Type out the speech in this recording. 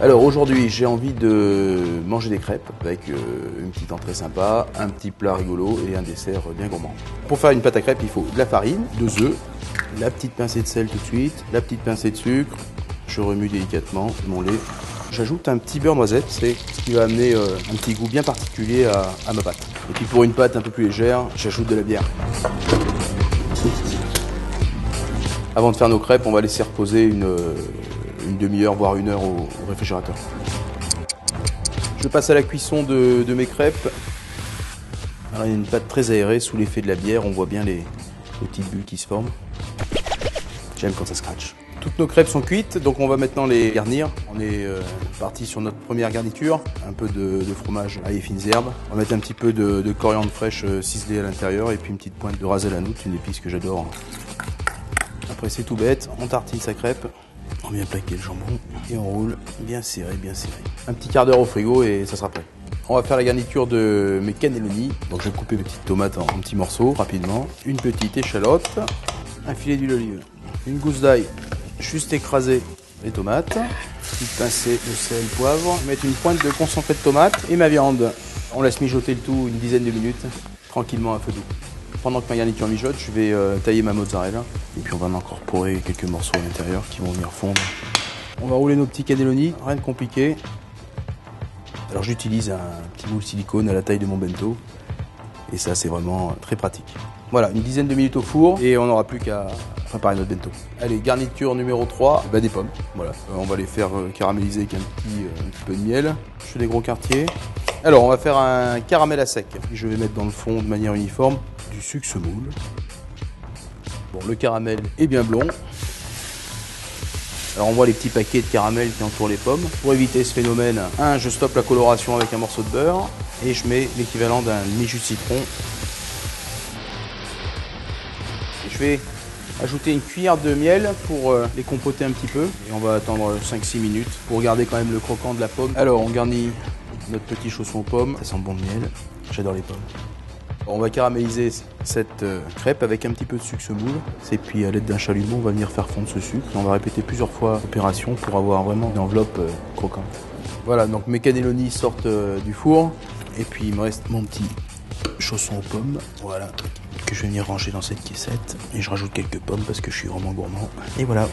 Alors aujourd'hui, j'ai envie de manger des crêpes avec une petite entrée sympa, un petit plat rigolo et un dessert bien gourmand. Pour faire une pâte à crêpes, il faut de la farine, 2 œufs, la petite pincée de sel tout de suite, la petite pincée de sucre. Je remue délicatement mon lait. J'ajoute un petit beurre noisette, c'est ce qui va amener un petit goût bien particulier à ma pâte. Et puis pour une pâte un peu plus légère, j'ajoute de la bière. Avant de faire nos crêpes, on va laisser reposer une demi-heure, voire 1 heure au réfrigérateur. Je passe à la cuisson de mes crêpes. Alors, il y a une pâte très aérée sous l'effet de la bière, on voit bien les petites bulles qui se forment. J'aime quand ça scratch. Toutes nos crêpes sont cuites, donc on va maintenant les garnir. On est parti sur notre première garniture, un peu de fromage ail et fines herbes. On va mettre un petit peu de coriandre fraîche ciselée à l'intérieur et puis une petite pointe de ras el hanout, une épice que j'adore. Après c'est tout bête, on tartine sa crêpe, on vient plaquer le jambon et on roule bien serré, bien serré. Un petit quart d'heure au frigo et ça sera prêt. On va faire la garniture de mes cannelloni. Donc je vais couper mes petites tomates en petits morceaux rapidement. Une petite échalote, un filet d'huile d'olive, une gousse d'ail, juste écraser les tomates, petite pincée de sel, poivre, mettre une pointe de concentré de tomate et ma viande. On laisse mijoter le tout une dizaine de minutes, tranquillement à feu doux. Pendant que ma garniture mijote, je vais tailler ma mozzarella et puis on va en incorporer quelques morceaux à l'intérieur qui vont venir fondre. On va rouler nos petits cannelloni, rien de compliqué. Alors j'utilise un petit moule silicone à la taille de mon bento et ça c'est vraiment très pratique. Voilà, une dizaine de minutes au four et on n'aura plus qu'à préparer notre bento. Allez, garniture numéro 3, des pommes. Voilà, on va les faire caraméliser avec un petit peu de miel. Je fais des gros quartiers. Alors on va faire un caramel à sec. Je vais mettre dans le fond de manière uniforme du sucre semoule. Bon, le caramel est bien blond. Alors on voit les petits paquets de caramel qui entourent les pommes. Pour éviter ce phénomène, je stoppe la coloration avec un morceau de beurre et je mets l'équivalent d'un demi-jus de citron. Et je vais ajouter une cuillère de miel pour les compoter un petit peu. Et on va attendre 5-6 minutes pour garder quand même le croquant de la pomme. Alors on garnit notre petit chausson aux pommes. Ça sent bon le miel. J'adore les pommes. On va caraméliser cette crêpe avec un petit peu de sucre semoule. Et puis à l'aide d'un chalumeau, on va venir faire fondre ce sucre. Et on va répéter plusieurs fois l'opération pour avoir vraiment une enveloppe croquante. Voilà, donc mes cannelloni sortent du four. Et puis il me reste mon petit chausson aux pommes. Voilà, que je vais venir ranger dans cette caissette. Et je rajoute quelques pommes parce que je suis vraiment gourmand. Et voilà.